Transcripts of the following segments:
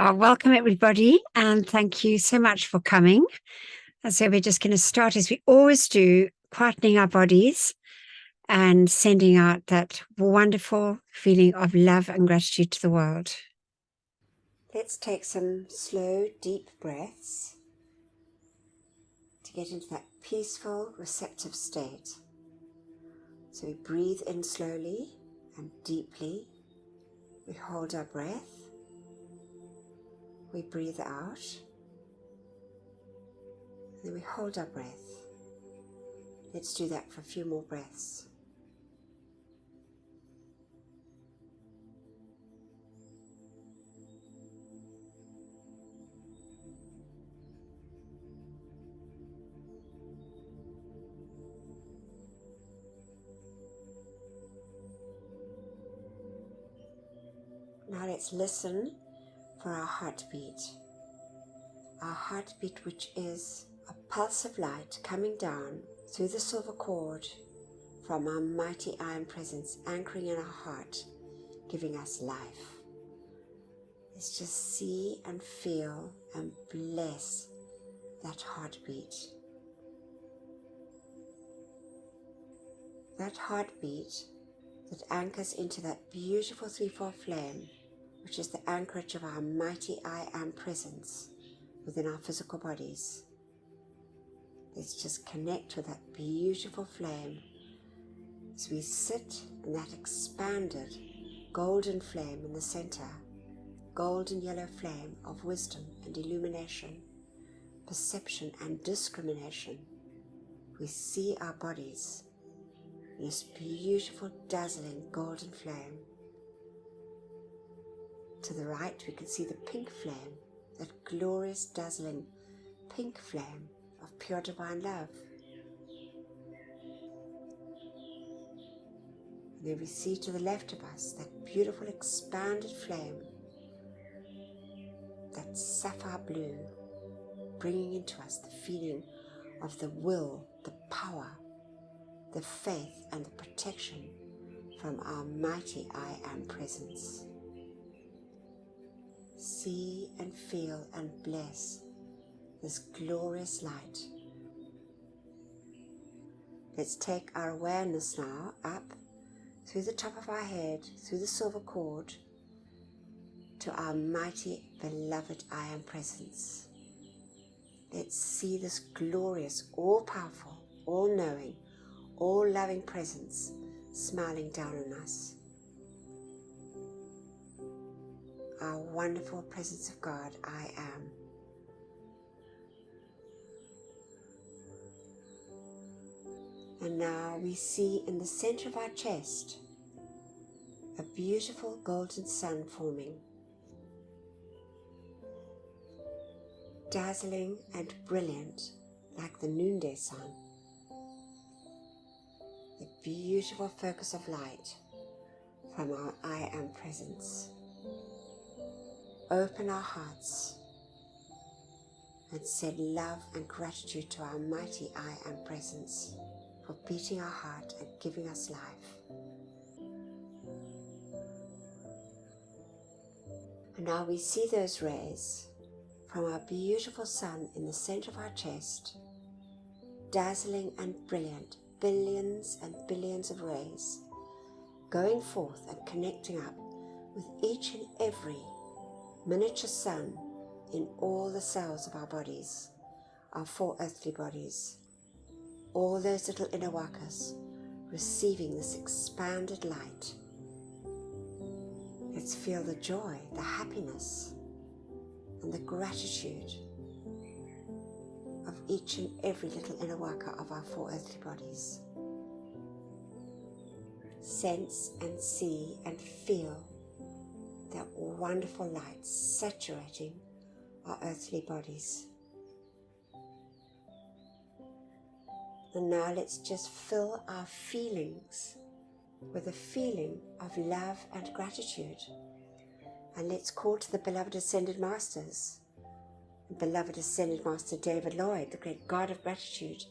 Welcome, everybody, and thank you so much for coming. And so we're just going to start, as we always do, quietening our bodies and sending out that wonderful feeling of love and gratitude to the world. Let's take some slow, deep breaths to get into that peaceful, receptive state. So we breathe in slowly and deeply. We hold our breath. We breathe out. And then we hold our breath. Let's do that for a few more breaths. Now let's listen for our heartbeat. Our heartbeat, which is a pulse of light coming down through the silver cord from our mighty iron presence, anchoring in our heart, giving us life. Let's just see and feel and bless that heartbeat. That heartbeat that anchors into that beautiful threefold flame, which is the anchorage of our mighty I Am presence within our physical bodies. Let's just connect with that beautiful flame as we sit in that expanded golden flame in the center, golden yellow flame of wisdom and illumination, perception and discrimination. We see our bodies in this beautiful, dazzling golden flame. To the right, we can see the pink flame, that glorious, dazzling pink flame of pure divine love. And then we see to the left of us that beautiful, expanded flame, that sapphire blue, bringing into us the feeling of the will, the power, the faith, and the protection from our mighty I Am presence. See and feel and bless this glorious light. Let's take our awareness now up through the top of our head, through the silver cord, to our mighty, beloved I Am presence. Let's see this glorious, all-powerful, all-knowing, all-loving presence smiling down on us. Our wonderful presence of God, I Am. And now we see in the center of our chest a beautiful golden sun forming, dazzling and brilliant like the noonday sun. The beautiful focus of light from our I Am presence. Open our hearts and send love and gratitude to our mighty I Am presence for beating our heart and giving us life. And now we see those rays from our beautiful sun in the center of our chest, dazzling and brilliant, billions and billions of rays, going forth and connecting up with each and every miniature sun in all the cells of our bodies, our 4 earthly bodies, all those little inner workers receiving this expanded light. Let's feel the joy, the happiness, and the gratitude of each and every little inner worker of our 4 earthly bodies. Sense and see and feel that wonderful light saturating our earthly bodies. And now let's just fill our feelings with a feeling of love and gratitude. And let's call to the beloved Ascended Masters, the beloved Ascended Master David Lloyd, the great God of gratitude,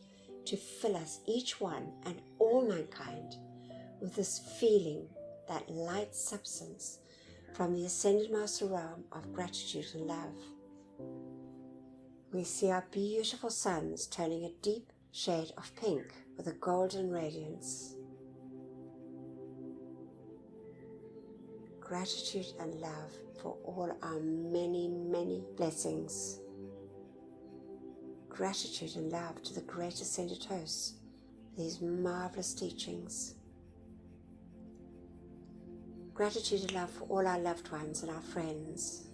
to fill us, each one and all mankind, with this feeling, that light substance, from the Ascended Master realm of gratitude and love. We see our beautiful suns turning a deep shade of pink with a golden radiance. Gratitude and love for all our many, many blessings. Gratitude and love to the great Ascended Hosts for these marvelous teachings. Gratitude and love for all our loved ones and our friends.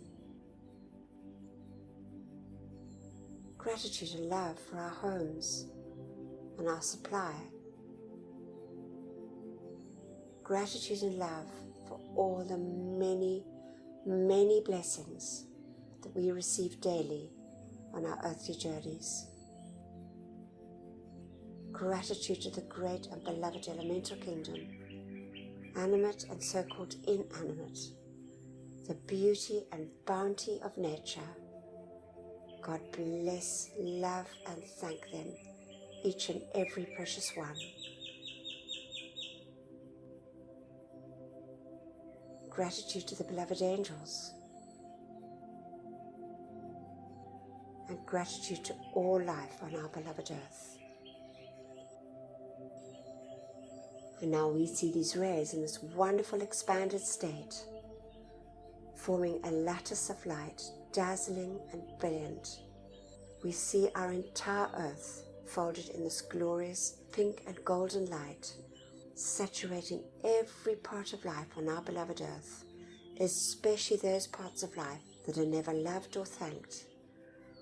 Gratitude and love for our homes and our supply. Gratitude and love for all the many, many blessings that we receive daily on our earthly journeys. Gratitude to the great and beloved elemental kingdom, animate and so-called inanimate, the beauty and bounty of nature. God bless, love and thank them, each and every precious one. Gratitude to the beloved angels, and gratitude to all life on our beloved earth. And now we see these rays in this wonderful expanded state, forming a lattice of light, dazzling and brilliant. We see our entire earth folded in this glorious pink and golden light, saturating every part of life on our beloved earth, especially those parts of life that are never loved or thanked,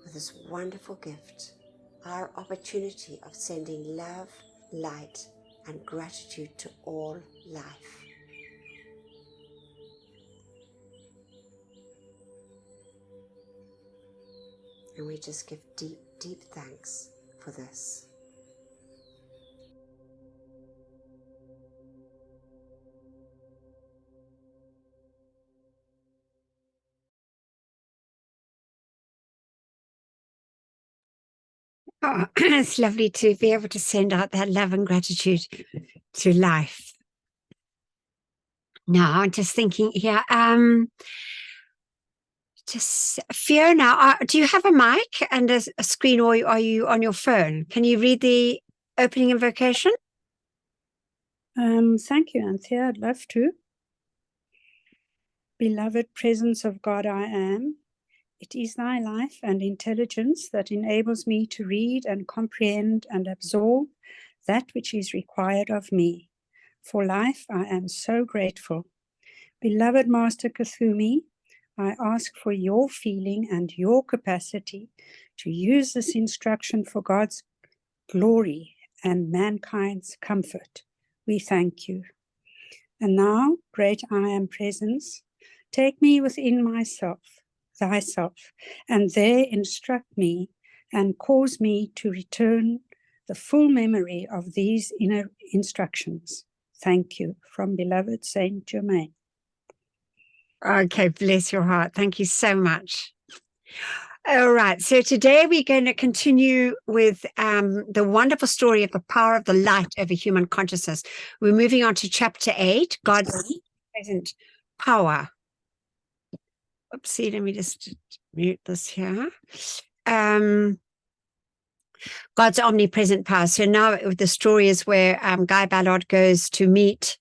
with this wonderful gift, our opportunity of sending love, light, and gratitude to all life. And we just give deep, deep thanks for this. Oh, it's lovely to be able to send out that love and gratitude to life. Now, I'm just thinking here, just Fiona, do you have a mic and a screen, or are you on your phone? Can you read the opening invocation? Thank you, Anthea. I'd love to. Beloved presence of God, I am. It is thy life and intelligence that enables me to read and comprehend and absorb that which is required of me. For life, I am so grateful. Beloved Master Kuthumi, I ask for your feeling and your capacity to use this instruction for God's glory and mankind's comfort. We thank you. And now, great I am presence, take me within myself, thyself, and there instruct me and cause me to return the full memory of these inner instructions. Thank you. From beloved Saint Germain. Okay, bless your heart. Thank you so much. All right, so today we're going to continue with the wonderful story of the power of the light over human consciousness. We're moving on to chapter 8, God's present power. Oopsie, let me just mute this here. God's omnipresent power. So now the story is where Guy Ballard goes to meet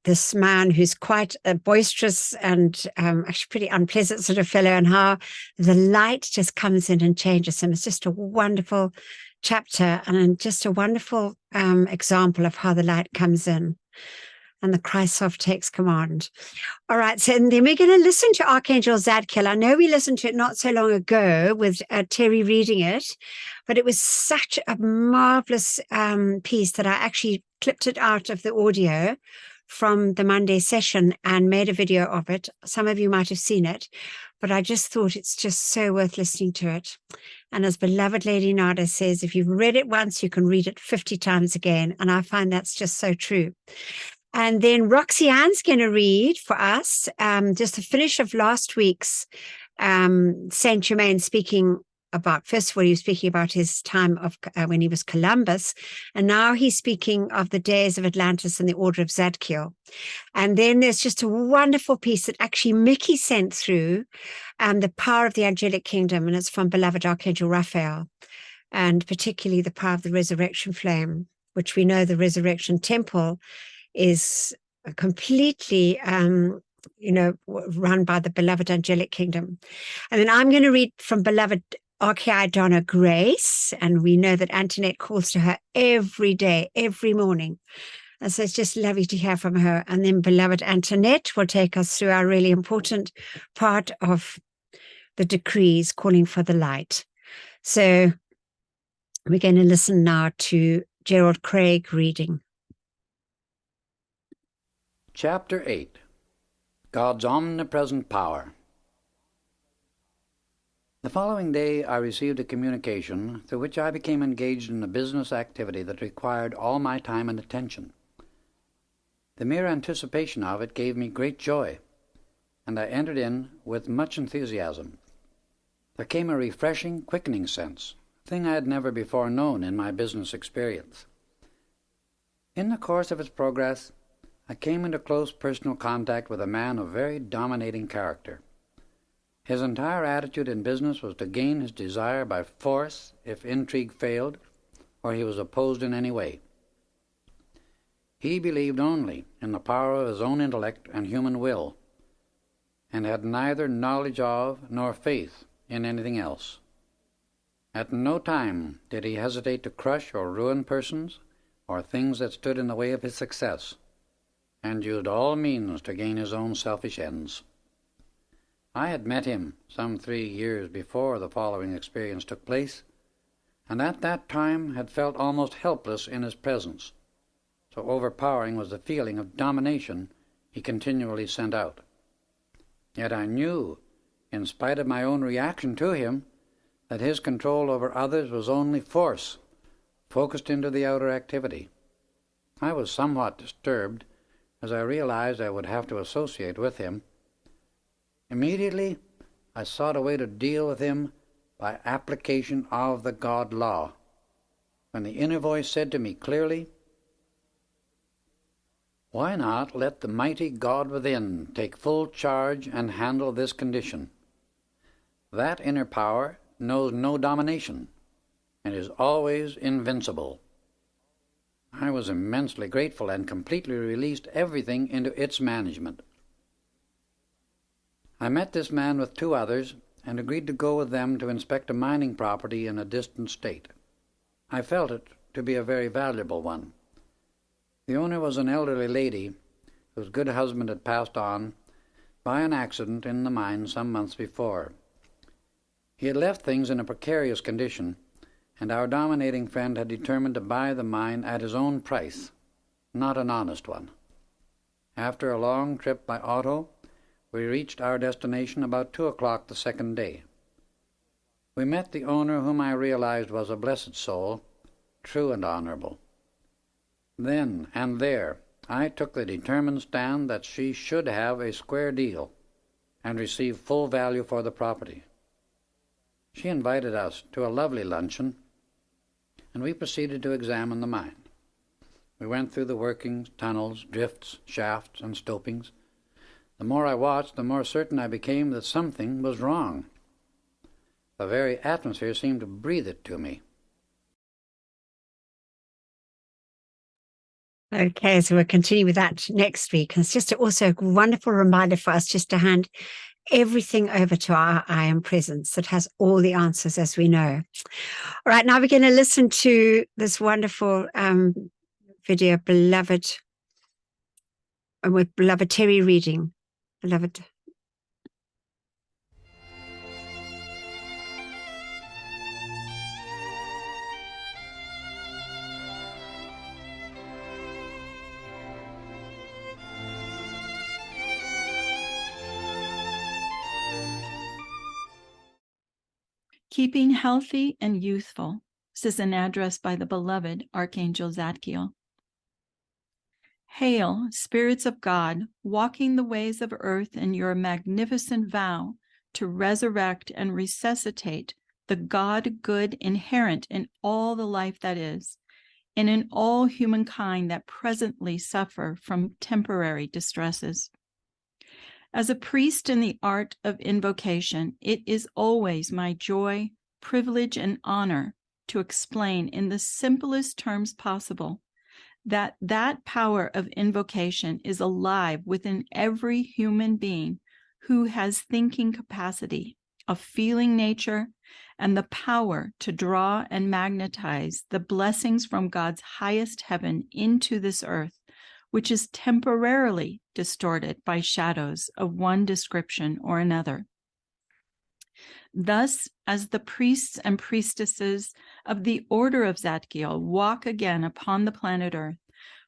this man who's quite a boisterous and actually pretty unpleasant sort of fellow, and how the light just comes in and changes him. It's just a wonderful chapter and just a wonderful example of how the light comes in and the Christ self takes command. All right, so and then we're going to listen to Archangel Zadkiel. I know we listened to it not so long ago with Terry reading it, but it was such a marvelous piece that I actually clipped it out of the audio from the Monday session and made a video of it. Some of you might have seen it, but I just thought it's just so worth listening to it. And as beloved Lady Nada says, if you've read it once, you can read it 50 times again. And I find that's just so true. And then Roxy Ann's going to read for us just the finish of last week's Saint Germain speaking about, first of all, he was speaking about his time of when he was Columbus, and now he's speaking of the days of Atlantis and the Order of Zadkiel. And then there's just a wonderful piece that actually Mickey sent through, the power of the angelic kingdom, and it's from beloved Archangel Raphael, and particularly the power of the resurrection flame, which we know the resurrection temple is completely run by the beloved angelic kingdom. And then I'm going to read from beloved Archai Donna Grace, and we know that Antoinette calls to her every day, every morning. And so it's just lovely to hear from her. And then beloved Antoinette will take us through our really important part of the decrees calling for the light. So we're going to listen now to Gerald Craig reading. Chapter 8. God's Omnipresent Power. The following day I received a communication through which I became engaged in a business activity that required all my time and attention. The mere anticipation of it gave me great joy, and I entered in with much enthusiasm. There came a refreshing, quickening sense, a thing I had never before known in my business experience. In the course of its progress, I came into close personal contact with a man of very dominating character. His entire attitude in business was to gain his desire by force if intrigue failed or he was opposed in any way. He believed only in the power of his own intellect and human will, and had neither knowledge of nor faith in anything else. At no time did he hesitate to crush or ruin persons or things that stood in the way of his success, and used all means to gain his own selfish ends. I had met him some 3 years before the following experience took place, and at that time had felt almost helpless in his presence, so overpowering was the feeling of domination he continually sent out. Yet I knew, in spite of my own reaction to him, that his control over others was only force, focused into the outer activity. I was somewhat disturbed as I realized I would have to associate with him. Immediately, I sought a way to deal with him by application of the God law, when the inner voice said to me clearly, "Why not let the mighty God within take full charge and handle this condition? That inner power knows no domination and is always invincible." I was immensely grateful and completely released everything into its management. I met this man with 2 others and agreed to go with them to inspect a mining property in a distant state. I felt it to be a very valuable one. The owner was an elderly lady whose good husband had passed on by an accident in the mine some months before. He had left things in a precarious condition, and our dominating friend had determined to buy the mine at his own price, not an honest one. After a long trip by auto, we reached our destination about 2 o'clock the second day. We met the owner, whom I realized was a blessed soul, true and honorable. Then and there I took the determined stand that she should have a square deal and receive full value for the property. She invited us to a lovely luncheon, and we proceeded to examine the mine. We went through the workings, tunnels, drifts, shafts, and stopings. The more I watched, the more certain I became that something was wrong. The very atmosphere seemed to breathe it to me. Okay, so we'll continue with that next week. And it's just also a wonderful reminder for us just to hand everything over to our I Am Presence that has all the answers, as we know. All right, now we're going to listen to this wonderful video, beloved, and with beloved Terry reading. Beloved. Keeping healthy and youthful. This is an address by the beloved Archangel Zadkiel. Hail, spirits of God, walking the ways of earth in your magnificent vow to resurrect and resuscitate the God good inherent in all the life that is, and in all humankind that presently suffer from temporary distresses. As a priest in the art of invocation, it is always my joy, privilege, and honor to explain in the simplest terms possible that that power of invocation is alive within every human being who has thinking capacity, a feeling nature, and the power to draw and magnetize the blessings from God's highest heaven into this earth, which is temporarily distorted by shadows of one description or another. Thus, as the priests and priestesses of the Order of Zadkiel walk again upon the planet Earth,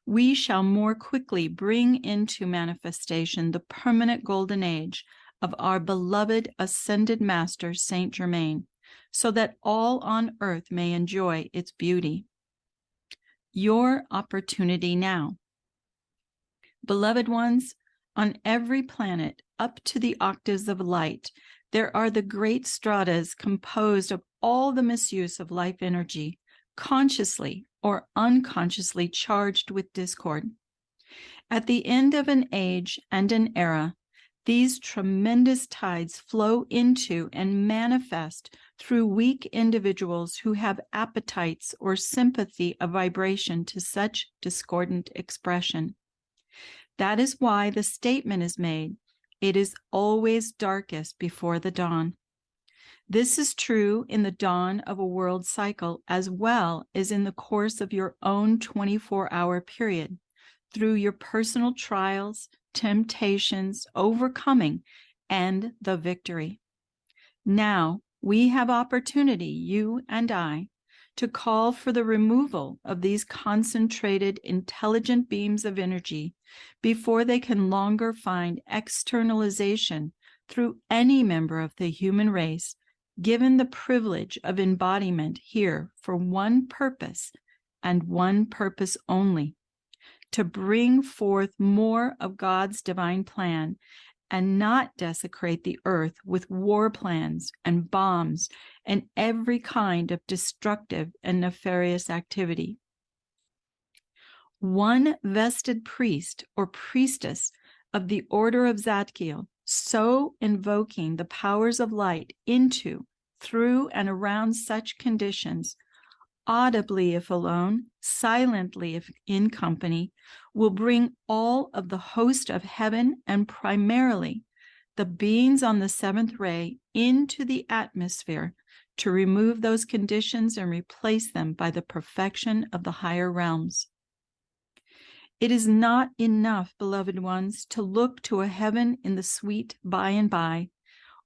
we shall more quickly bring into manifestation the permanent golden age of our beloved ascended master, Saint Germain, so that all on earth may enjoy its beauty. Your opportunity now. Beloved ones, on every planet up to the octaves of light, there are the great stratas composed of all the misuse of life energy, consciously or unconsciously charged with discord. At the end of an age and an era, these tremendous tides flow into and manifest through weak individuals who have appetites or sympathy of vibration to such discordant expression. That is why the statement is made, it is always darkest before the dawn. This is true in the dawn of a world cycle as well as in the course of your own 24-hour period, through your personal trials, temptations, overcoming, and the victory. Now we have opportunity, you and I, to call for the removal of these concentrated, intelligent beams of energy before they can longer find externalization through any member of the human race, given the privilege of embodiment here for one purpose and one purpose only, to bring forth more of God's divine plan and not desecrate the earth with war plans and bombs and every kind of destructive and nefarious activity. One vested priest or priestess of the Order of Zadkiel, so invoking the powers of light into, through, and around such conditions, audibly if alone, silently if in company, will bring all of the host of heaven and primarily the beings on the seventh ray into the atmosphere to remove those conditions and replace them by the perfection of the higher realms. It is not enough, beloved ones, to look to a heaven in the sweet by and by,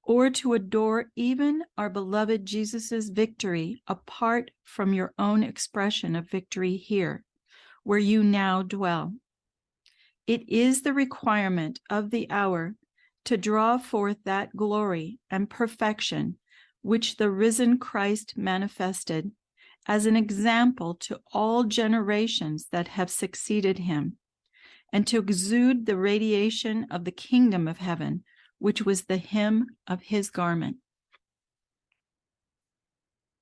or to adore even our beloved Jesus's victory apart from your own expression of victory here, where you now dwell. It is the requirement of the hour to draw forth that glory and perfection which the risen Christ manifested as an example to all generations that have succeeded him, and to exude the radiation of the kingdom of heaven, which was the hem of his garment.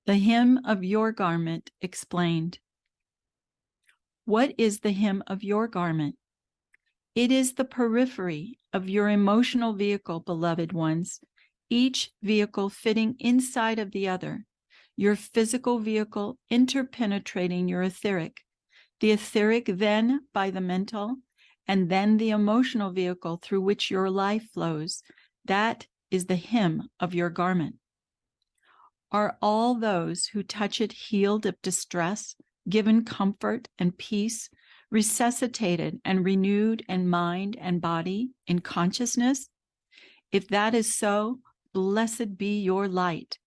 The hem of your garment explained. What is the hem of your garment? It is the periphery of your emotional vehicle, beloved ones, each vehicle fitting inside of the other, your physical vehicle interpenetrating your etheric, the etheric then by the mental, and then the emotional vehicle through which your life flows. That is the hem of your garment. Are all those who touch it healed of distress, given comfort and peace, resuscitated and renewed in mind and body, in consciousness? If that is so, blessed be your light.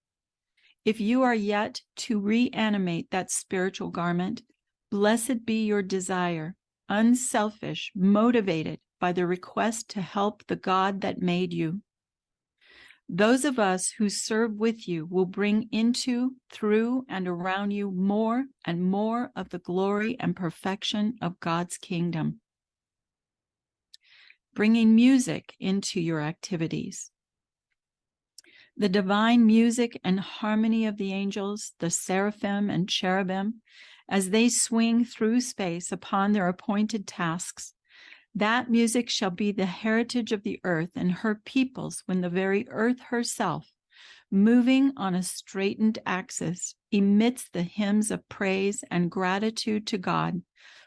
If you are yet to reanimate that spiritual garment, blessed be your desire, unselfish, motivated by the request to help the God that made you. Those of us who serve with you will bring into, through, and around you more and more of the glory and perfection of God's kingdom. Bringing music into your activities. The divine music and harmony of the angels, the seraphim and cherubim, as they swing through space upon their appointed tasks, that music shall be the heritage of the earth and her peoples when the very earth herself, moving on a straightened axis, emits the hymns of praise and gratitude to God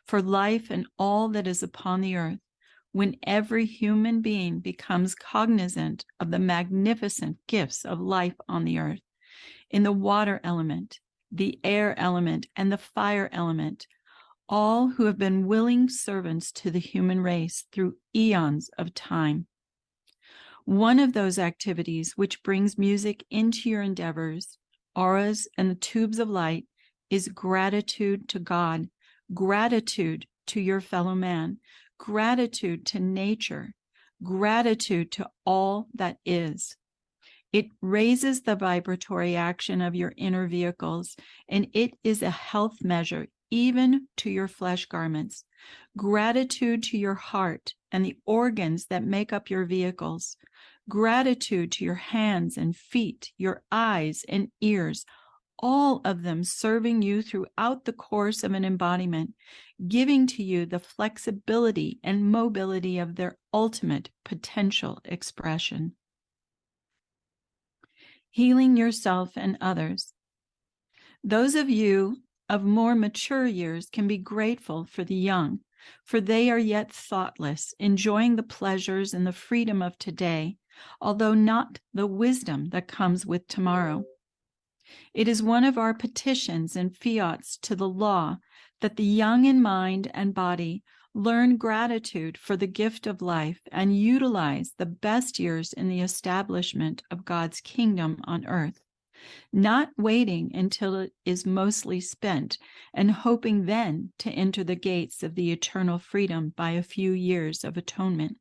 for life and all that is upon the earth, when every human being becomes cognizant of the magnificent gifts of life on the earth, in the water element, the air element, and the fire element, all who have been willing servants to the human race through eons of time. One of those activities which brings music into your endeavors, auras, and the tubes of light is gratitude to God, gratitude to your fellow man, gratitude to nature, gratitude to all that is. It raises the vibratory action of your inner vehicles, and it is a health measure even to your flesh garments. Gratitude to your heart and the organs that make up your vehicles. Gratitude to your hands and feet, your eyes and ears, all of them serving you throughout the course of an embodiment, giving to you the flexibility and mobility of their ultimate potential expression. Healing yourself and others. Those of you of more mature years can be grateful for the young, for they are yet thoughtless, enjoying the pleasures and the freedom of today, although not the wisdom that comes with tomorrow. It is one of our petitions and fiats to the law that the young in mind and body learn gratitude for the gift of life and utilize the best years in the establishment of God's kingdom on earth, not waiting until it is mostly spent and hoping then to enter the gates of the eternal freedom by a few years of atonement.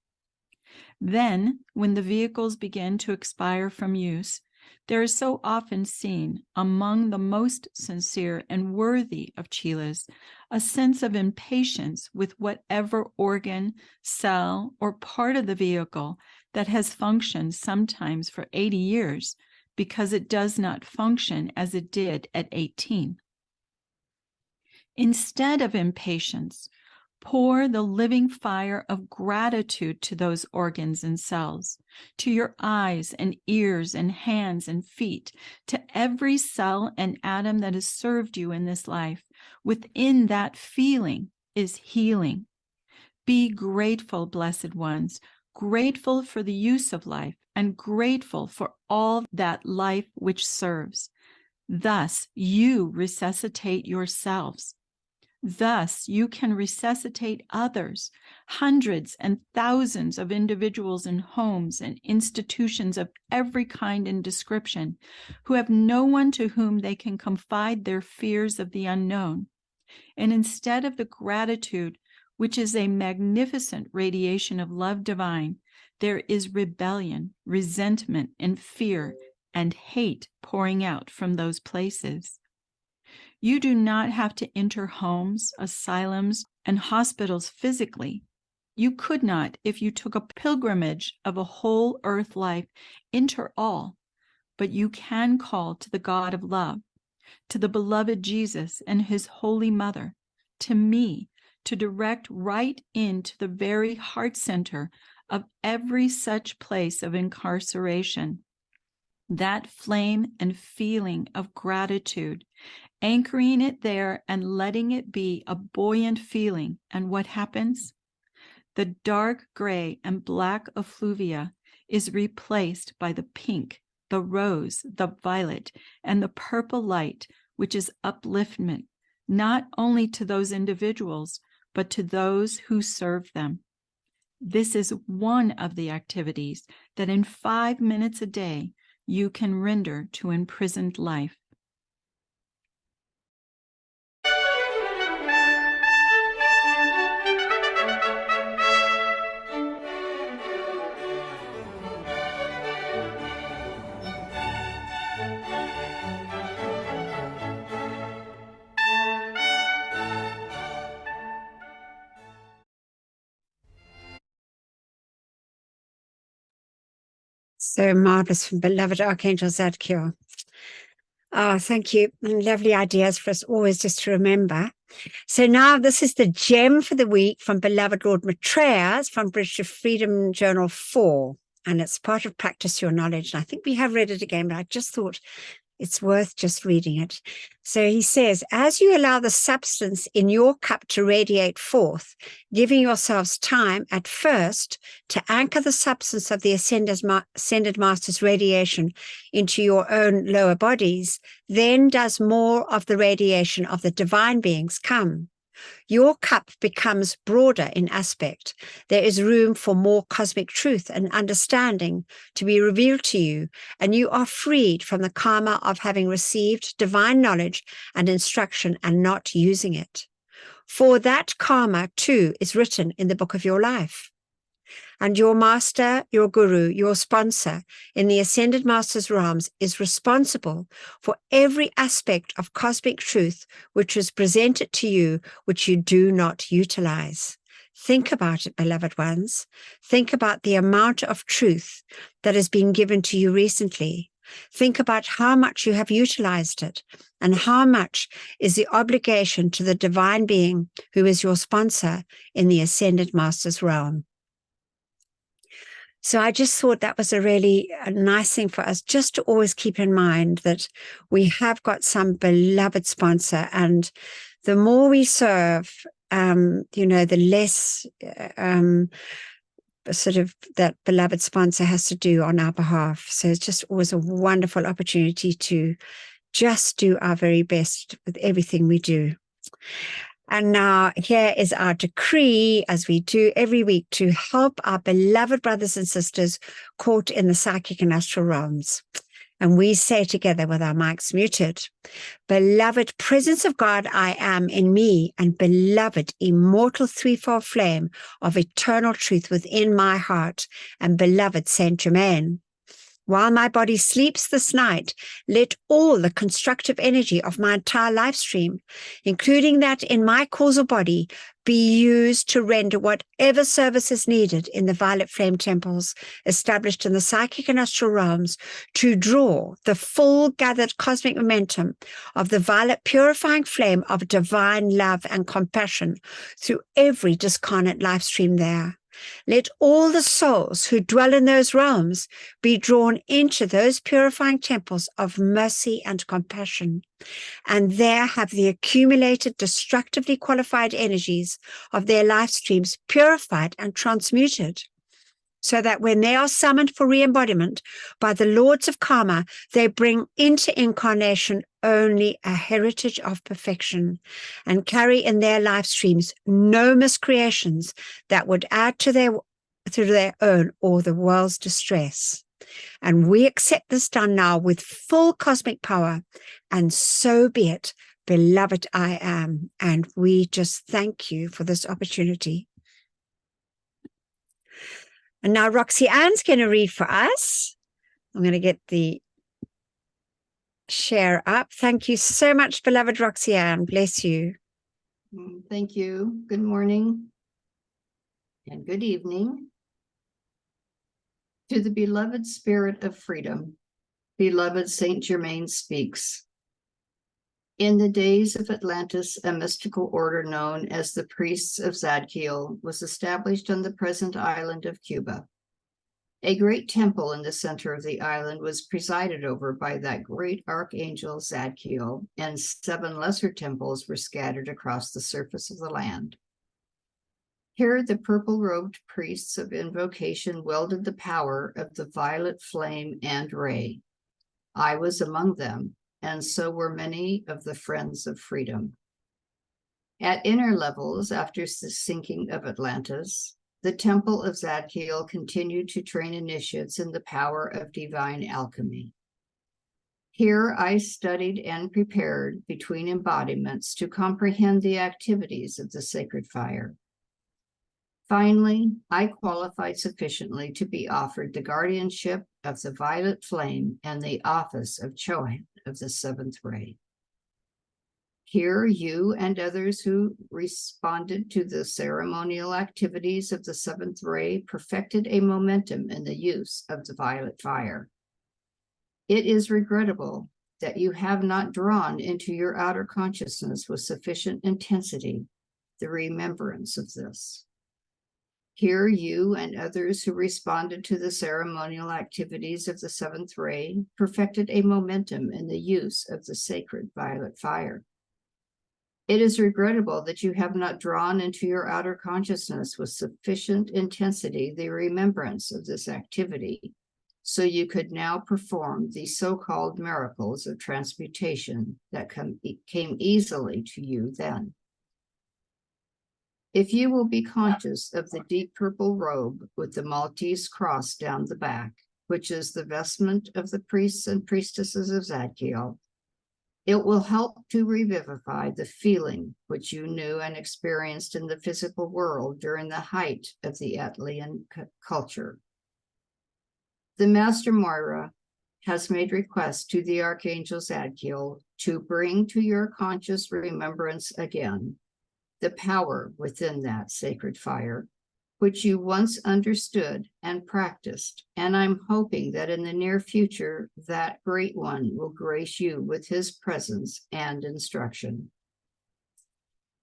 Then, when the vehicles begin to expire from use, there is so often seen among the most sincere and worthy of chelas a sense of impatience with whatever organ, cell, or part of the vehicle that has functioned sometimes for 80 years because it does not function as it did at 18. Instead of impatience, pour the living fire of gratitude to those organs and cells, to your eyes and ears and hands and feet, to every cell and atom that has served you in this life. Within that feeling is healing. Be grateful, blessed ones, grateful for the use of life and grateful for all that life which serves. Thus you resuscitate yourselves. Thus, you can resuscitate others, hundreds and thousands of individuals in homes and institutions of every kind and description, who have no one to whom they can confide their fears of the unknown. And instead of the gratitude, which is a magnificent radiation of love divine, there is rebellion, resentment, and fear, and hate pouring out from those places. You do not have to enter homes, asylums, and hospitals physically. You could not if you took a pilgrimage of a whole earth life, enter all, but you can call to the God of love, to the beloved Jesus and his Holy Mother, to me, to direct right into the very heart center of every such place of incarceration. That flame and feeling of gratitude, anchoring it there and letting it be a buoyant feeling. And what happens? The dark gray and black effluvia is replaced by the pink, the rose, the violet, and the purple light, which is upliftment, not only to those individuals, but to those who serve them. This is one of the activities that in 5 minutes a day you can render to imprisoned life. So marvelous from beloved Archangel Zadkiel. Oh, thank you. And lovely ideas for us always just to remember. So now this is the gem for the week from beloved Lord Maitreya from Bridge to Freedom Journal 4. And it's part of Practice Your Knowledge. And I think we have read it again, but I just thought it's worth just reading it. So he says, as you allow the substance in your cup to radiate forth, giving yourselves time at first to anchor the substance of the ascended master's radiation into your own lower bodies, then does more of the radiation of the divine beings come. Your cup becomes broader in aspect. There is room for more cosmic truth and understanding to be revealed to you, and you are freed from the karma of having received divine knowledge and instruction and not using it. For that karma, too, is written in the book of your life. And your master, your guru, your sponsor in the ascended master's realms is responsible for every aspect of cosmic truth which is presented to you, which you do not utilize. Think about it, beloved ones. Think about the amount of truth that has been given to you recently. Think about how much you have utilized it and how much is the obligation to the divine being who is your sponsor in the ascended master's realm. So I just thought that was a really nice thing for us just to always keep in mind that we have got some beloved sponsor, and the more we serve, the less sort of that beloved sponsor has to do on our behalf. So it's just always a wonderful opportunity to just do our very best with everything we do. And now here is our decree, as we do every week, to help our beloved brothers and sisters caught in the psychic and astral realms. And we say together with our mics muted, beloved presence of God, I am in me, and beloved immortal threefold flame of eternal truth within my heart, and beloved Saint Germain. While my body sleeps this night, let all the constructive energy of my entire life stream, including that in my causal body, be used to render whatever service is needed in the violet flame temples established in the psychic and astral realms to draw the full gathered cosmic momentum of the violet purifying flame of divine love and compassion through every discarnate life stream there. Let all the souls who dwell in those realms be drawn into those purifying temples of mercy and compassion, and there have the accumulated destructively qualified energies of their life streams purified and transmuted, so that when they are summoned for re-embodiment by the lords of karma, they bring into incarnation only a heritage of perfection and carry in their life streams no miscreations that would add to their own or the world's distress. And we accept this done now with full cosmic power, and so be it, beloved I am. And we just thank you for this opportunity. And now Roxy Ann's going to read for us. I'm going to get the share up. Thank you so much, beloved Roxy Ann. Bless you. Thank you. Good morning and good evening. To the beloved spirit of freedom, beloved Saint Germain speaks. In the days of Atlantis, a mystical order known as the Priests of Zadkiel was established on the present island of Cuba. A great temple in the center of the island was presided over by that great archangel Zadkiel, and 7 lesser temples were scattered across the surface of the land. Here, the purple-robed priests of invocation wielded the power of the violet flame and ray. I was among them, and so were many of the friends of freedom. At inner levels, after the sinking of Atlantis, the Temple of Zadkiel continued to train initiates in the power of divine alchemy. Here I studied and prepared between embodiments to comprehend the activities of the sacred fire. Finally, I qualified sufficiently to be offered the guardianship of the violet flame and the office of Chohan of the 7th ray. Here, you and others who responded to the ceremonial activities of the seventh ray perfected a momentum in the use of the violet fire. It is regrettable that you have not drawn into your outer consciousness with sufficient intensity the remembrance of this. Here, you and others who responded to the ceremonial activities of the seventh ray perfected a momentum in the use of the sacred violet fire. It is regrettable that you have not drawn into your outer consciousness with sufficient intensity the remembrance of this activity, so you could now perform the so-called miracles of transmutation that came easily to you then. If you will be conscious of the deep purple robe with the Maltese cross down the back, which is the vestment of the priests and priestesses of Zadkiel, it will help to revivify the feeling which you knew and experienced in the physical world during the height of the Atlian culture. The Master Moira has made request to the Archangel Zadkiel to bring to your conscious remembrance again the power within that sacred fire, which you once understood and practiced, and I'm hoping that in the near future, that great one will grace you with his presence and instruction.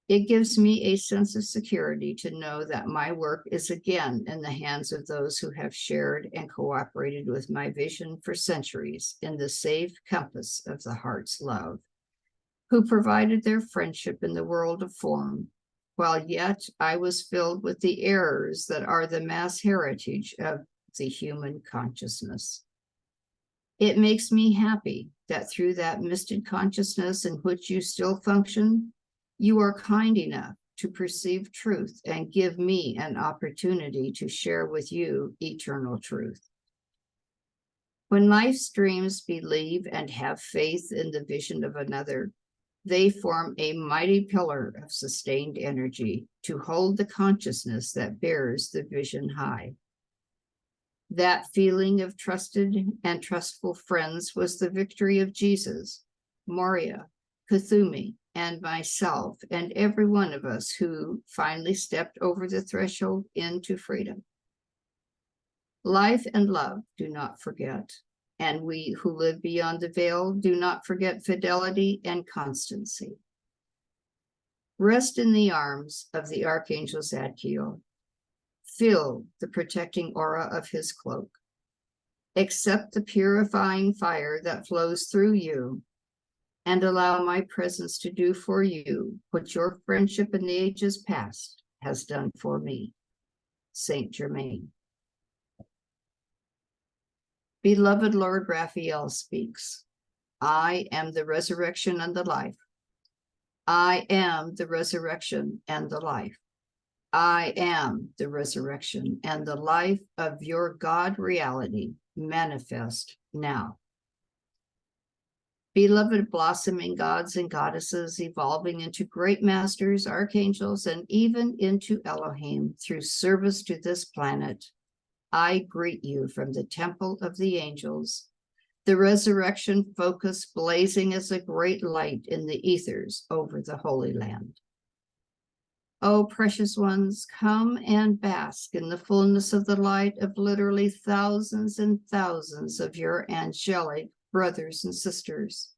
It gives me a sense of security to know that my work is again in the hands of those who have shared and cooperated with my vision for centuries in the safe compass of the heart's love, who provided their friendship in the world of form, while yet I was filled with the errors that are the mass heritage of the human consciousness. It makes me happy that through that misted consciousness in which you still function, you are kind enough to perceive truth and give me an opportunity to share with you eternal truth. When life streams believe and have faith in the vision of another, they form a mighty pillar of sustained energy to hold the consciousness that bears the vision high. That feeling of trusted and trustful friends was the victory of Jesus, Moria, Kuthumi, and myself, and every one of us who finally stepped over the threshold into freedom. Life and love do not forget, and we who live beyond the veil do not forget fidelity and constancy. Rest in the arms of the Archangel Zadkiel. Feel the protecting aura of his cloak. Accept the purifying fire that flows through you, and allow my presence to do for you what your friendship in the ages past has done for me. Saint Germain. Beloved Lord Raphael speaks. I am the resurrection and the life. I am the resurrection and the life. I am the resurrection and the life of your God reality manifest now. Beloved blossoming gods and goddesses evolving into great masters, archangels, and even into Elohim through service to this planet, I greet you from the temple of the angels, the resurrection focus blazing as a great light in the ethers over the Holy Land. O precious ones, come and bask in the fullness of the light of literally thousands and thousands of your angelic brothers and sisters.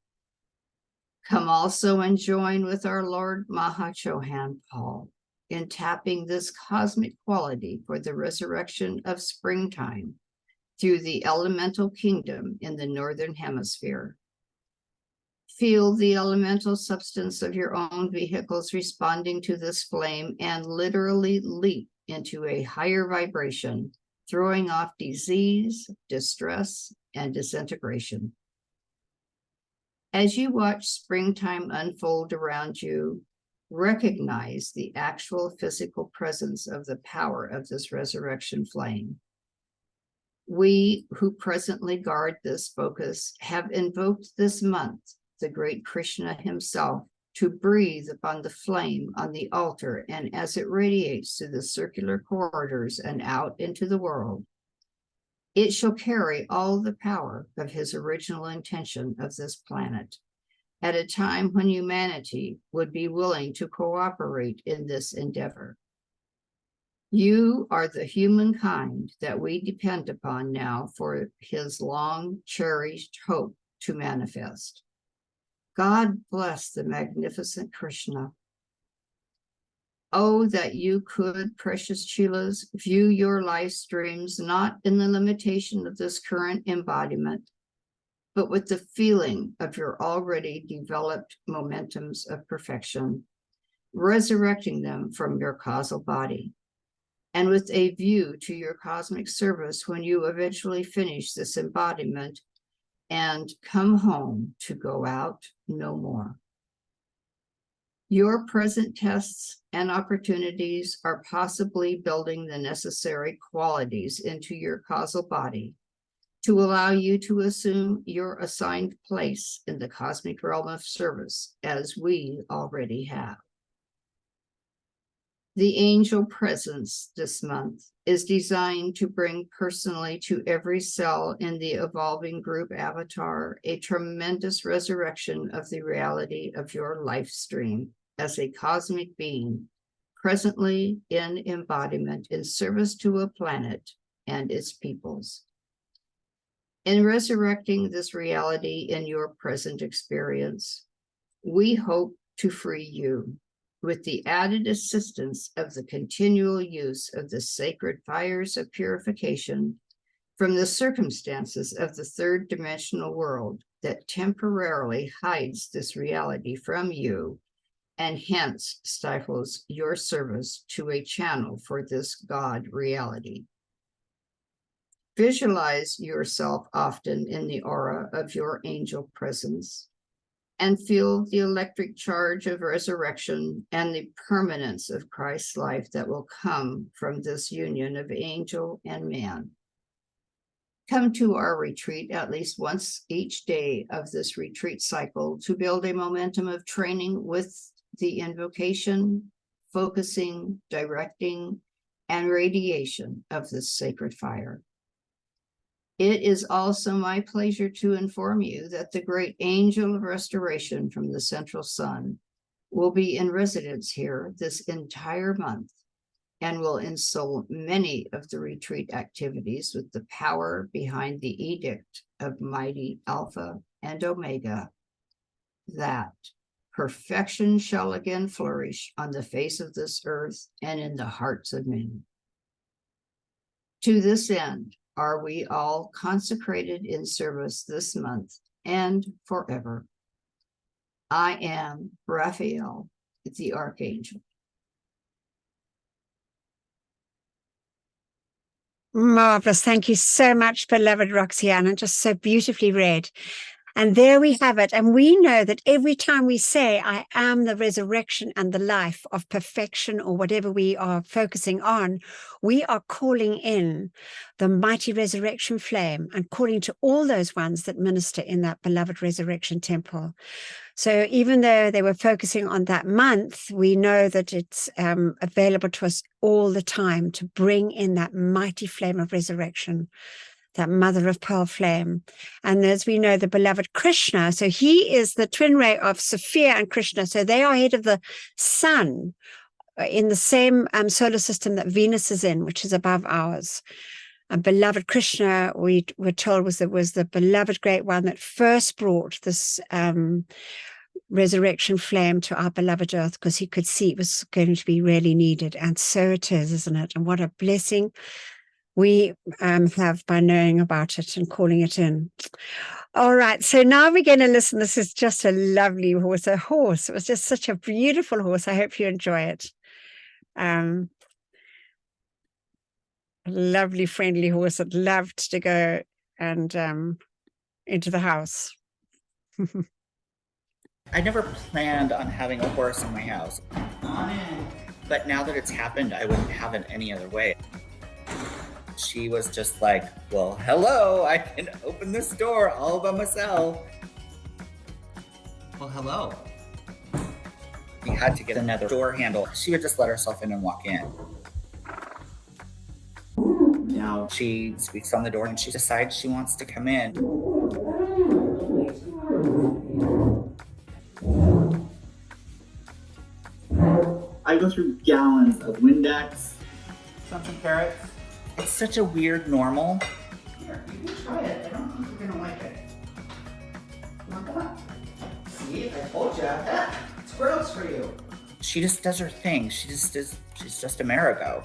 Come also and join with our Lord Mahachohan Paul in tapping this cosmic quality for the resurrection of springtime through the elemental kingdom in the Northern Hemisphere. Feel the elemental substance of your own vehicles responding to this flame and literally leap into a higher vibration, throwing off disease, distress, and disintegration. As you watch springtime unfold around you, recognize the actual physical presence of the power of this resurrection flame. We who presently guard this focus have invoked this month the great Krishna himself to breathe upon the flame on the altar, and as it radiates through the circular corridors and out into the world, it shall carry all the power of his original intention of this planet, at a time when humanity would be willing to cooperate in this endeavor. You are the humankind that we depend upon now for his long-cherished hope to manifest. God bless the magnificent Krishna. Oh, that you could, precious Chilas, view your life streams not in the limitation of this current embodiment, but with the feeling of your already developed momentums of perfection, resurrecting them from your causal body, and with a view to your cosmic service when you eventually finish this embodiment and come home to go out no more. Your present tests and opportunities are possibly building the necessary qualities into your causal body to allow you to assume your assigned place in the cosmic realm of service, as we already have. The angel presence this month is designed to bring personally to every cell in the evolving group avatar a tremendous resurrection of the reality of your life stream as a cosmic being, presently in embodiment in service to a planet and its peoples. In resurrecting this reality in your present experience, we hope to free you with the added assistance of the continual use of the sacred fires of purification from the circumstances of the third dimensional world that temporarily hides this reality from you and hence stifles your service to a channel for this God reality. Visualize yourself often in the aura of your angel presence and feel the electric charge of resurrection and the permanence of Christ's life that will come from this union of angel and man. Come to our retreat at least once each day of this retreat cycle to build a momentum of training with the invocation, focusing, directing, and radiation of this sacred fire. It is also my pleasure to inform you that the great angel of restoration from the central sun will be in residence here this entire month and will ensoul many of the retreat activities with the power behind the edict of mighty Alpha and Omega, that perfection shall again flourish on the face of this earth and in the hearts of men. To this end, are we all consecrated in service this month and forever. I am Raphael, the Archangel. Marvelous. Thank you so much, beloved Roxanne, and just so beautifully read. And there we have it. And we know that every time we say, I am the resurrection and the life of perfection, or whatever we are focusing on, we are calling in the mighty resurrection flame and calling to all those ones that minister in that beloved resurrection temple. So even though they were focusing on that month, we know that it's available to us all the time to bring in that mighty flame of resurrection, that mother of pearl flame. And as we know, the beloved Krishna, so he is the twin ray of Sophia and Krishna. So they are head of the sun in the same solar system that Venus is in, which is above ours. And beloved Krishna, we were told, was the beloved great one that first brought this resurrection flame to our beloved earth, because he could see it was going to be really needed. And so it is, isn't it? And what a blessing we have by knowing about it and calling it in. All right, so now we're going to listen. This is just a lovely horse, a horse. It was just such a beautiful horse. I hope you enjoy it. A lovely, friendly horse that loved to go and into the house. I never planned on having a horse in my house. But now that it's happened, I wouldn't have it any other way. She was just like, well, hello, I can open this door all by myself. Well, hello. We had to get another door handle. She would just let herself in and walk in. Now she speaks on the door and she decides she wants to come in. go through gallons of Windex, some carrots. It's such a weird normal. Here, you can try it. I don't think you're gonna like it. Come on. See, I told you. Squirrels for you. She just does her thing. She's just Amerigo.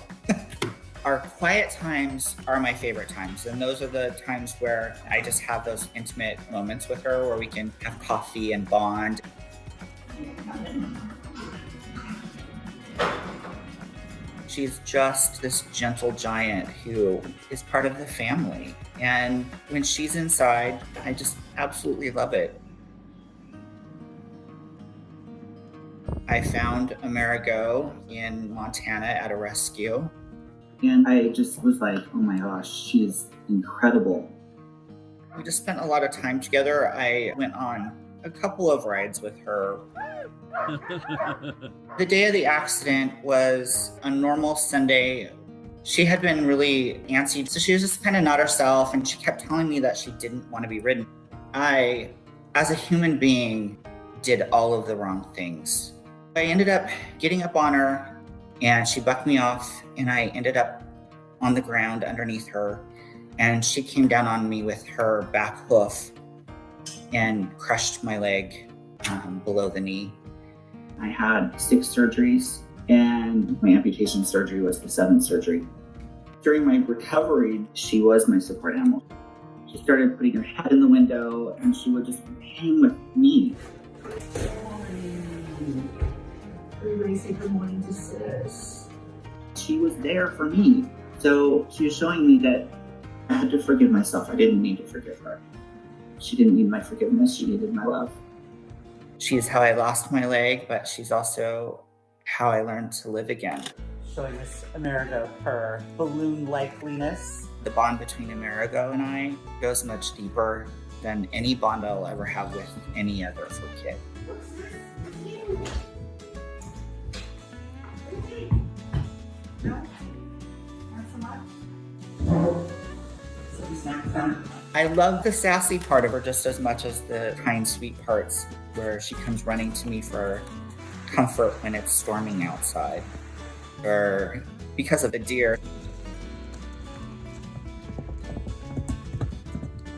Our quiet times are my favorite times, and those are the times where I just have those intimate moments with her where we can have coffee and bond. She's just this gentle giant who is part of the family. And when she's inside, I just absolutely love it. I found Amerigo in Montana at a rescue. And I just was like, oh my gosh, she's incredible. We just spent a lot of time together. I went on a couple of rides with her. The day of the accident was a normal Sunday. She had been really antsy, so she was just kind of not herself, and she kept telling me that she didn't want to be ridden. I, as a human being, did all of the wrong things. I ended up getting up on her, and she bucked me off, and I ended up on the ground underneath her, and she came down on me with her back hoof and crushed my leg below the knee. I had 6 surgeries, and my amputation surgery was the 7th surgery. During my recovery, she was my support animal. She started putting her head in the window, and she would just hang with me. Everybody say good morning to sis. She was there for me. So she was showing me that I had to forgive myself. I didn't need to forgive her. She didn't need my forgiveness. She needed my love. She's how I lost my leg, but she's also how I learned to live again. Showing Miss Amerigo her balloon likeliness. The bond between Amerigo and I goes much deeper than any bond I'll ever have with any other fur kid. I love the sassy part of her just as much as the kind, sweet parts where she comes running to me for comfort when it's storming outside, or because of the deer,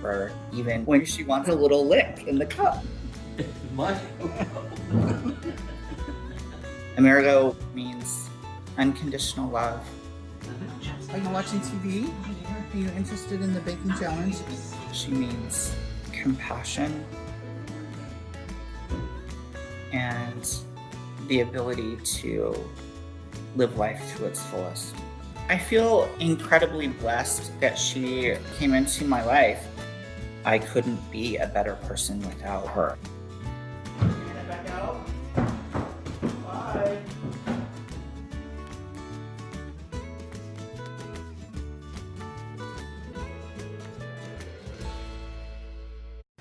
or even when she wants a little lick in the cup. Amerigo means unconditional love. Are you watching TV? Are you interested in the baking challenge? She means compassion and the ability to live life to its fullest. I feel incredibly blessed that she came into my life. I couldn't be a better person without her.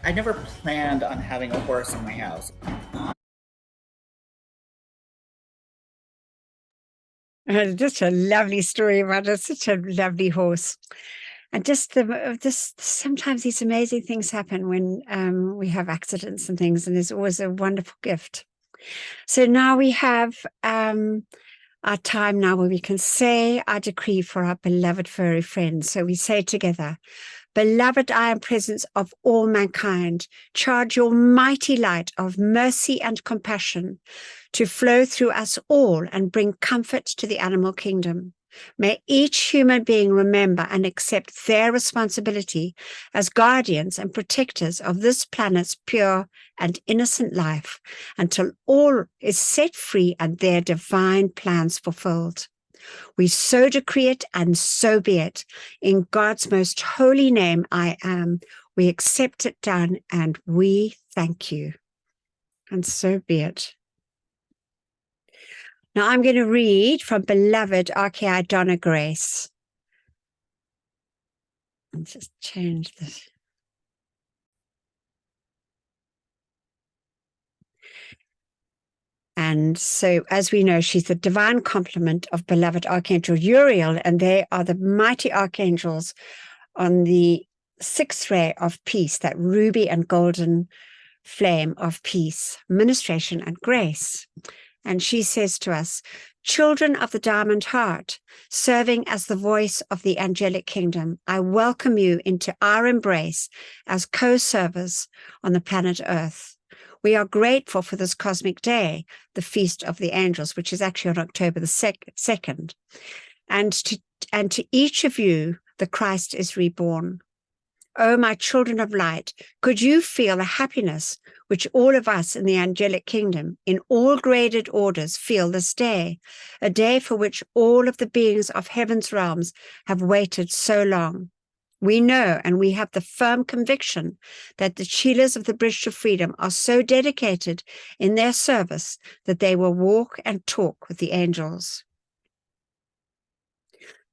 I never planned on having a horse in my house. Just a lovely story about it. Such a lovely horse. And just sometimes these amazing things happen when we have accidents and things, and there's always a wonderful gift. So now we have our time now where we can say our decree for our beloved furry friends. So we say together, beloved, I am presence of all mankind. Charge your mighty light of mercy and compassion to flow through us all and bring comfort to the animal kingdom. May each human being remember and accept their responsibility as guardians and protectors of this planet's pure and innocent life until all is set free and their divine plans fulfilled. We so decree it, and so be it. In God's most holy name, I am. We accept it done, and we thank you. And so be it. Now I'm going to read from beloved RKI Donna Grace. Let's just change this. And so, as we know, she's the divine complement of beloved Archangel Uriel, and they are the mighty archangels on the 6th ray of peace, that ruby and golden flame of peace, ministration, and grace. And she says to us, children of the diamond heart, serving as the voice of the angelic kingdom, I welcome you into our embrace as co-servers on the planet Earth. We are grateful for this cosmic day, the Feast of the Angels, which is actually on October the 2nd. And to each of you, the Christ is reborn. Oh, my children of light, could you feel the happiness which all of us in the angelic kingdom, in all graded orders, feel this day, a day for which all of the beings of heaven's realms have waited so long? We know and we have the firm conviction that the Cheelahs of the Bridge to Freedom are so dedicated in their service that they will walk and talk with the angels.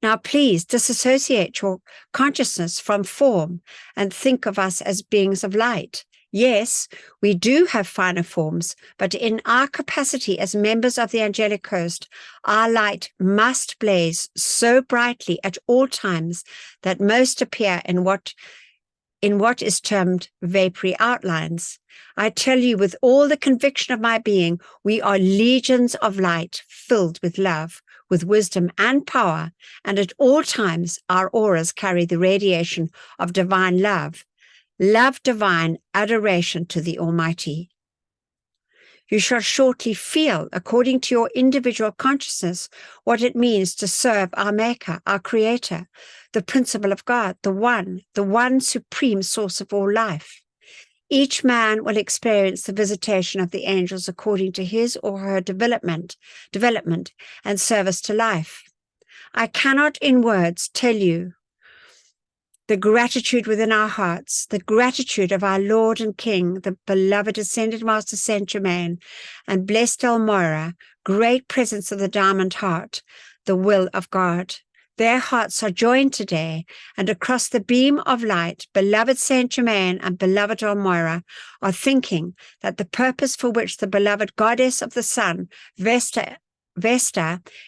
Now, please disassociate your consciousness from form and think of us as beings of light. Yes, we do have finer forms, but in our capacity as members of the angelic host, our light must blaze so brightly at all times that most appear in what is termed vapory outlines. I tell you with all the conviction of my being, we are legions of light filled with love, with wisdom and power, and at all times our auras carry the radiation of divine love, love divine adoration to the Almighty. You shall shortly feel, according to your individual consciousness, what it means to serve our Maker, our Creator, the principle of God, the one supreme source of all life. Each man will experience the visitation of the angels according to his or her development and service to life. I cannot in words tell you the gratitude within our hearts, the gratitude of our Lord and King, the beloved Ascended Master Saint Germain, and blessed Elmira, great presence of the diamond heart, the will of God. Their hearts are joined today, and across the beam of light, beloved Saint Germain and beloved Elmira are thinking that the purpose for which the beloved goddess of the sun, Vesta,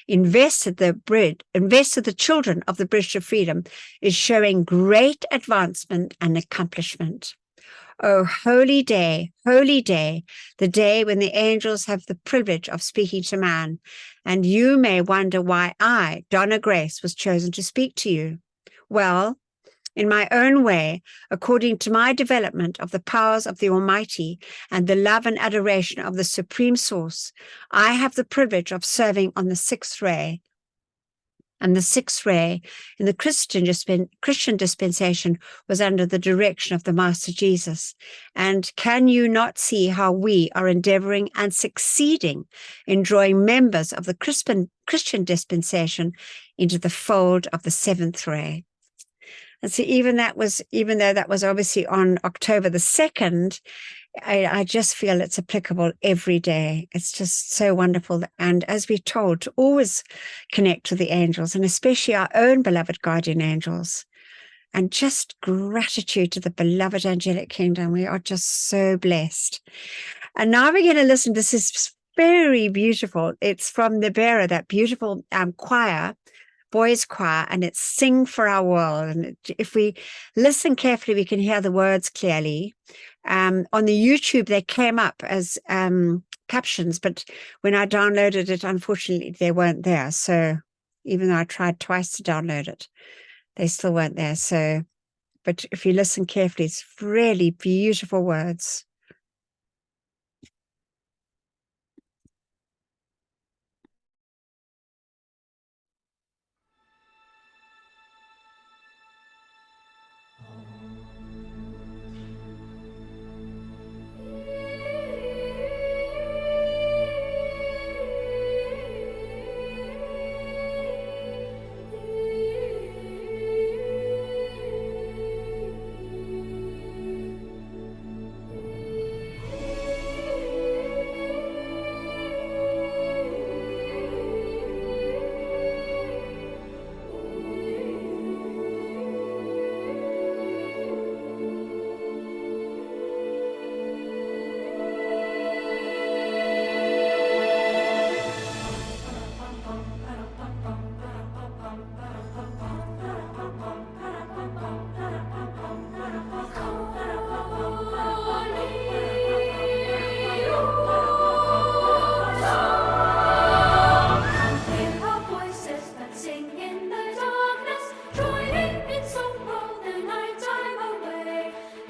invested the children of the Bridge to Freedom is showing great advancement and accomplishment. Oh, holy day, the day when the angels have the privilege of speaking to man. And you may wonder why I, Donna Grace, was chosen to speak to you. Well, in my own way, according to my development of the powers of the Almighty and the love and adoration of the Supreme Source, I have the privilege of serving on the sixth ray. And the sixth ray in the Christian dispensation was under the direction of the Master Jesus. And can you not see how we are endeavoring and succeeding in drawing members of the Christian dispensation into the fold of the seventh ray? And so even though that was obviously on October the 2nd, I just feel it's applicable every day. It's just so wonderful. And as we're told, to always connect with the angels, and especially our own beloved guardian angels. And just gratitude to the beloved angelic kingdom. We are just so blessed. And now we're going to listen. This is very beautiful. It's from the bearer, that beautiful choir, boys choir, and it's Sing for Our World. And if we listen carefully, we can hear the words clearly. On the YouTube, they came up as captions, but when I downloaded it, unfortunately, they weren't there. So even though I tried twice to download it, they still weren't there. So, but if you listen carefully, it's really beautiful words.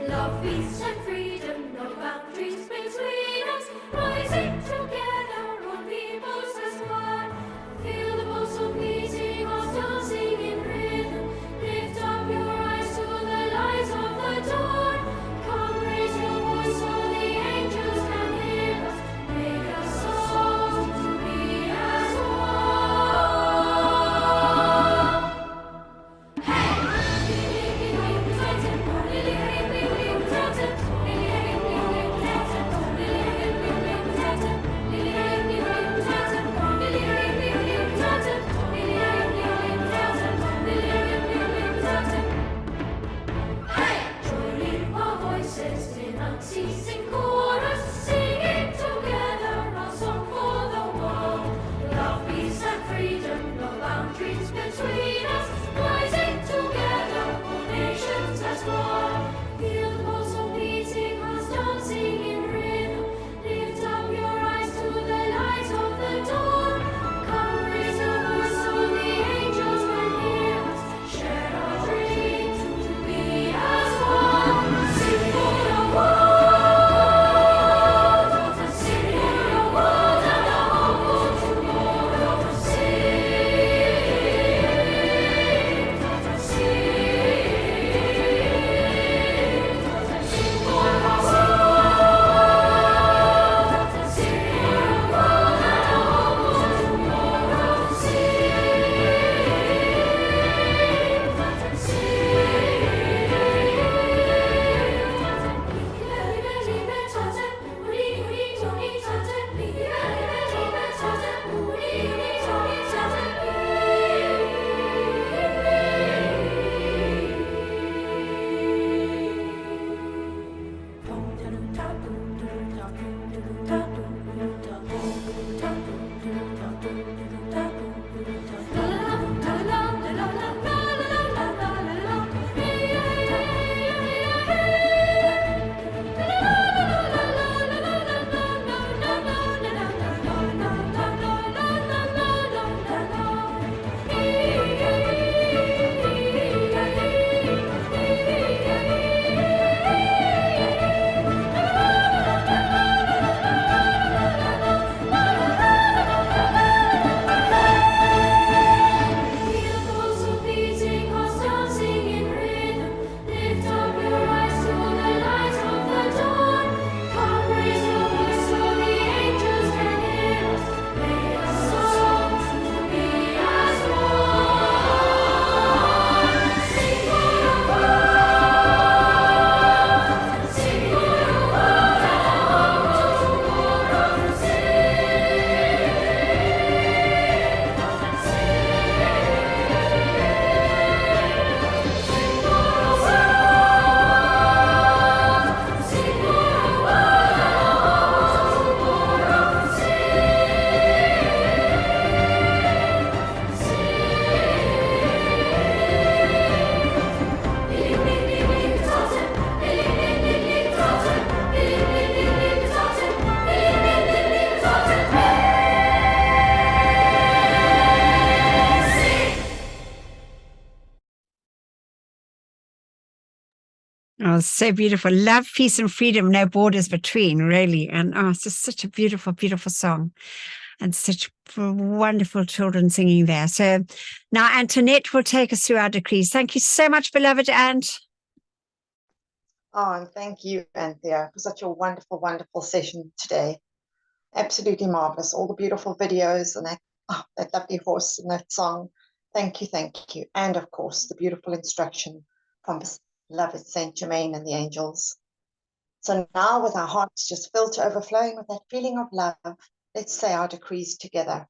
Love, peace, and freedom, no boundaries between us. Rising together, all peoples as one. Feel the pulse of beating, hearts dancing in rhythm. Lift up your eyes to the light of the dawn. Come, raise your voice so the angels can hear us. Make a song to be as one. Joining our voices in unceasing chorus, singing together our song for the world. Love, peace, and freedom, no boundaries between us. Rising together, all nations as one. Feel the pulse of beating hearts dancing in rhythm. Lift up your eyes to the light of the dawn. Come, raise your voice so the angels can hear us. Share our dreams to be as one. Sing for your world. Sing for your world and a hope for tomorrow. Oh, so beautiful. Love, peace, and freedom, no borders between, really. And oh, it's just such a beautiful, beautiful song. And such wonderful children singing there. So now Antoinette will take us through our decrees. Thank you so much, beloved Ant. Oh, and thank you, Anthea, for such a wonderful, wonderful session today. Absolutely marvelous. All the beautiful videos and that lovely horse and that song. Thank you, thank you. And of course, the beautiful instruction from beloved Saint Germain and the angels. So now, with our hearts just filled to overflowing with that feeling of love, let's say our decrees together.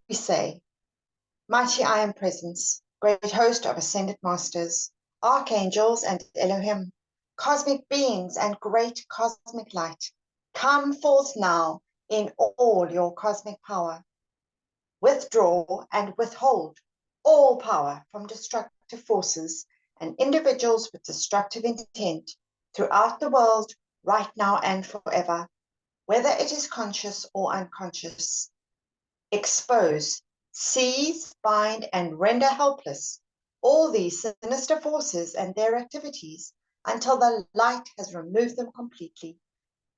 We say, Mighty I Am Presence, great host of ascended masters, archangels and Elohim, cosmic beings and great cosmic light, come forth now in all your cosmic power. Withdraw and withhold all power from destructive forces and individuals with destructive intent throughout the world, right now and forever, whether it is conscious or unconscious. Expose, seize, bind, and render helpless all these sinister forces and their activities until the light has removed them completely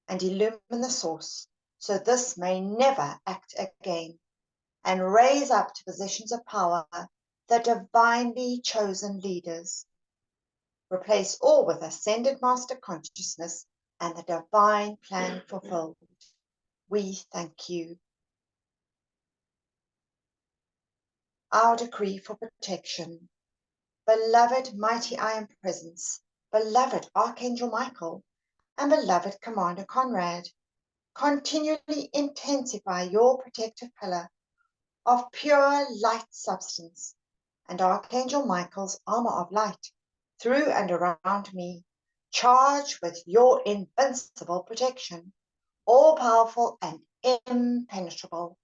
and illumined the source, so this may never act again, and raise up to positions of power the divinely chosen leaders. Replace all with ascended master consciousness and the divine plan fulfilled. We thank you. Our decree for protection. Beloved mighty I Am Presence, beloved Archangel Michael, and beloved Commander Conrad, continually intensify your protective pillar of pure light substance and Archangel Michael's armor of light through and around me, charged with your invincible protection, all powerful and impenetrable.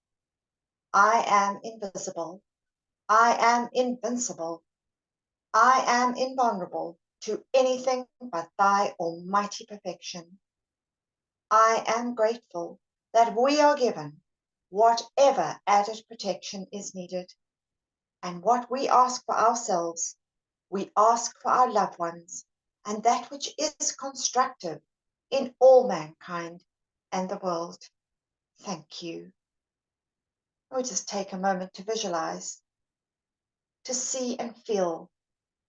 I am invisible. I am invincible. I am invulnerable to anything but thy almighty perfection. I am grateful that we are given whatever added protection is needed, and what we ask for ourselves, we ask for our loved ones, and that which is constructive in all mankind and the world. Thank you. We'll just take a moment to visualize, to see and feel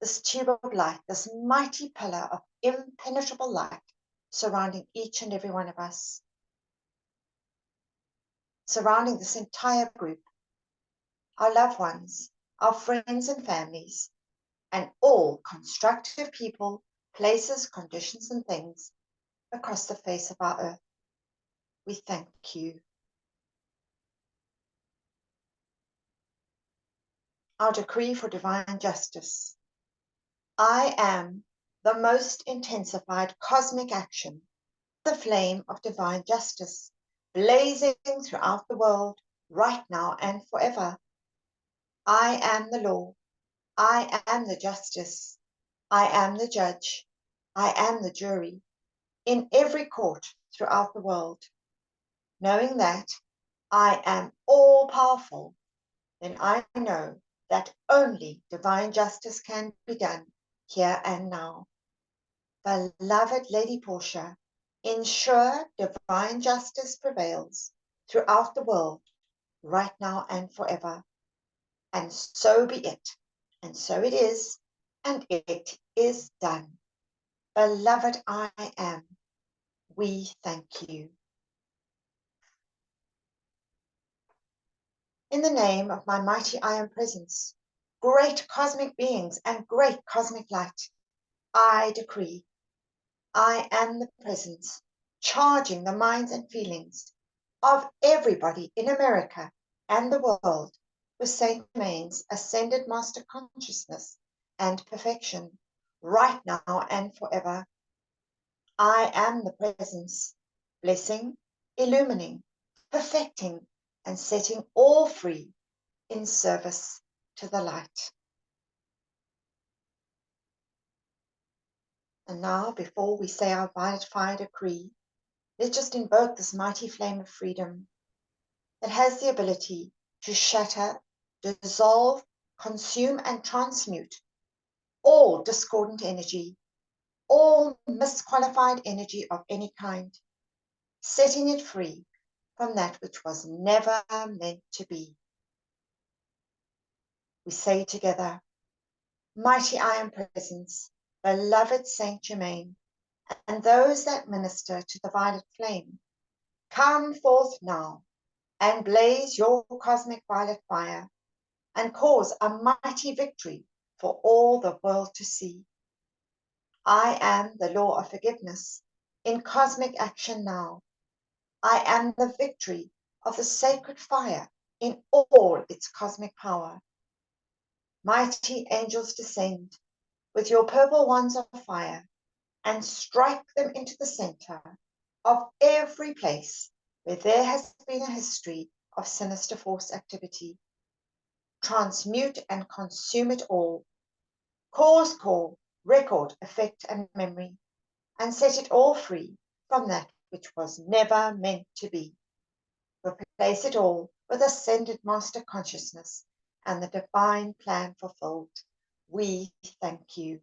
this tube of light, this mighty pillar of impenetrable light surrounding each and every one of us, surrounding this entire group, our loved ones, our friends and families, and all constructive people, places, conditions, and things across the face of our earth. We thank you. Our decree for divine justice. I am the most intensified cosmic action, the flame of divine justice, blazing throughout the world, right now and forever. I am the law. I am the justice. I am the judge. I am the jury in every court throughout the world. Knowing that I am all powerful, then I know that only divine justice can be done here and now. Beloved Lady Portia, ensure divine justice prevails throughout the world, right now and forever. And so be it, and so it is, and it is done. Beloved I Am, we thank you. In the name of my mighty I Am Presence, great cosmic beings and great cosmic light, I decree, I am the presence, charging the minds and feelings of everybody in America and the world with Saint Germain's ascended master consciousness and perfection, right now and forever. I am the presence, blessing, illumining, perfecting, and setting all free in service to the light. And now, before we say our violet fire decree, let's just invoke this mighty flame of freedom that has the ability to shatter, dissolve, consume, and transmute all discordant energy, all misqualified energy of any kind, setting it free from that which was never meant to be. We say together, mighty I Am Presence, beloved Saint Germain, and those that minister to the violet flame, come forth now and blaze your cosmic violet fire and cause a mighty victory for all the world to see. I am the law of forgiveness in cosmic action now. I am the victory of the sacred fire in all its cosmic power. Mighty angels descend with your purple wands of fire and strike them into the center of every place where there has been a history of sinister force activity. Transmute and consume it all. Cause, call, record, effect, and memory, and set it all free from that which was never meant to be. Replace it all with ascended master consciousness and the divine plan fulfilled. We thank you.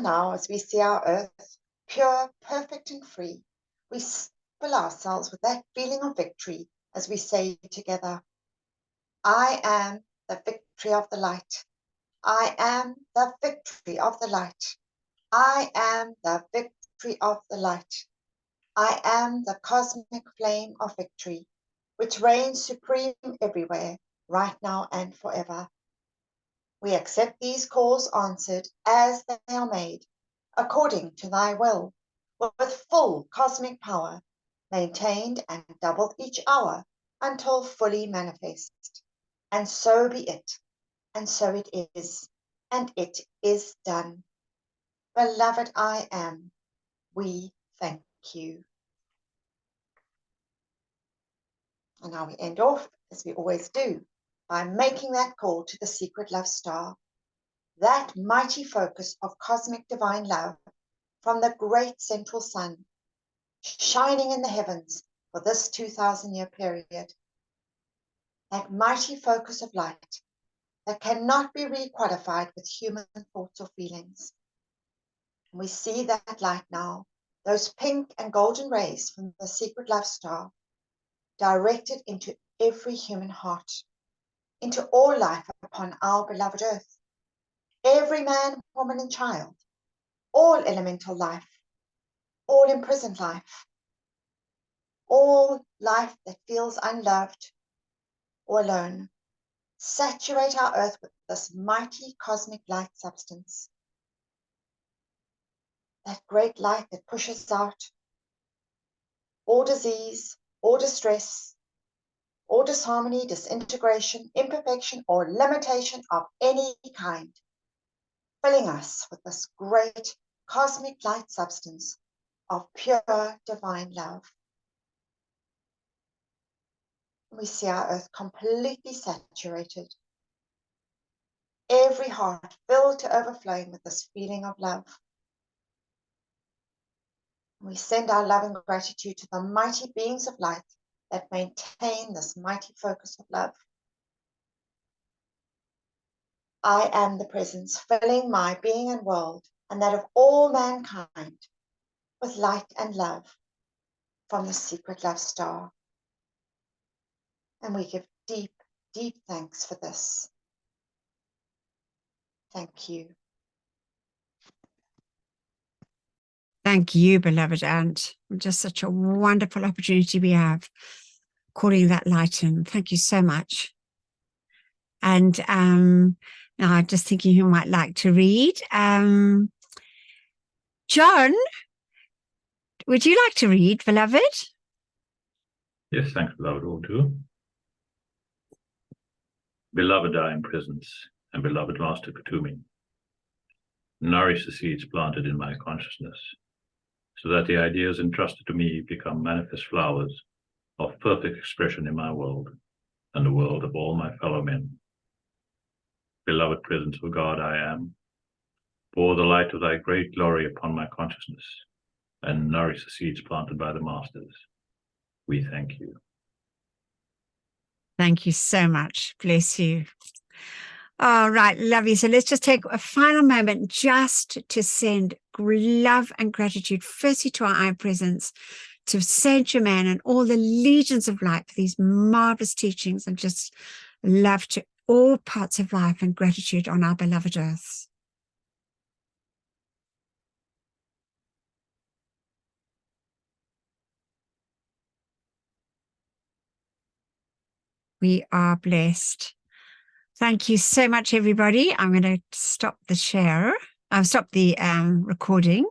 now, as we see our earth pure, perfect, and free, we fill ourselves with that feeling of victory as we say together, I am the victory of the light. I am the victory of the light. I am the victory of the light. I am the cosmic flame of victory, which reigns supreme everywhere, right now and forever. We accept these calls answered as they are made, according to thy will, with full cosmic power, maintained and doubled each hour until fully manifest. And so be it, and so it is, and it is done. Beloved I am, we thank you. And now we end off, as we always do, by making that call to the secret love star, that mighty focus of cosmic divine love from the great central sun, shining in the heavens for this 2,000-year period. That mighty focus of light that cannot be requalified with human thoughts or feelings. And we see that light now, those pink and golden rays from the secret love star, directed into every human heart, into all life upon our beloved earth, every man, woman, and child, all elemental life, all imprisoned life, all life that feels unloved or alone. Saturate our earth with this mighty cosmic light substance, that great light that pushes out all disease, all distress, all disharmony, disintegration, imperfection, or limitation of any kind, filling us with this great cosmic light substance of pure divine love. We see our earth completely saturated, every heart filled to overflowing with this feeling of love. We send our love and gratitude to the mighty beings of light that maintain this mighty focus of love. I am the presence filling my being and world, and that of all mankind, with light and love from the secret love star. And we give deep, deep thanks for this. Thank you. Thank you, beloved aunt. Just such a wonderful opportunity we have calling that light in. Thank you so much. And now I'm just thinking who might like to read. John, would you like to read, beloved? Yes, thanks, beloved, all do. Beloved, I am presence, and beloved Master Kutumi. Nourish the seeds planted in my consciousness, so that the ideas entrusted to me become manifest flowers of perfect expression in my world and the world of all my fellow men. Beloved presence of God, I am. Pour the light of thy great glory upon my consciousness and nourish the seeds planted by the masters. We thank you. Thank you so much. Bless you. All right, lovely. So let's just take a final moment just to send love and gratitude, firstly to our eye presence, to Saint Germain and all the legions of light for these marvelous teachings, and just love to all parts of life and gratitude on our beloved earth. We are blessed. Thank you so much, everybody. I'm going to stop the share. I'll stop the recording.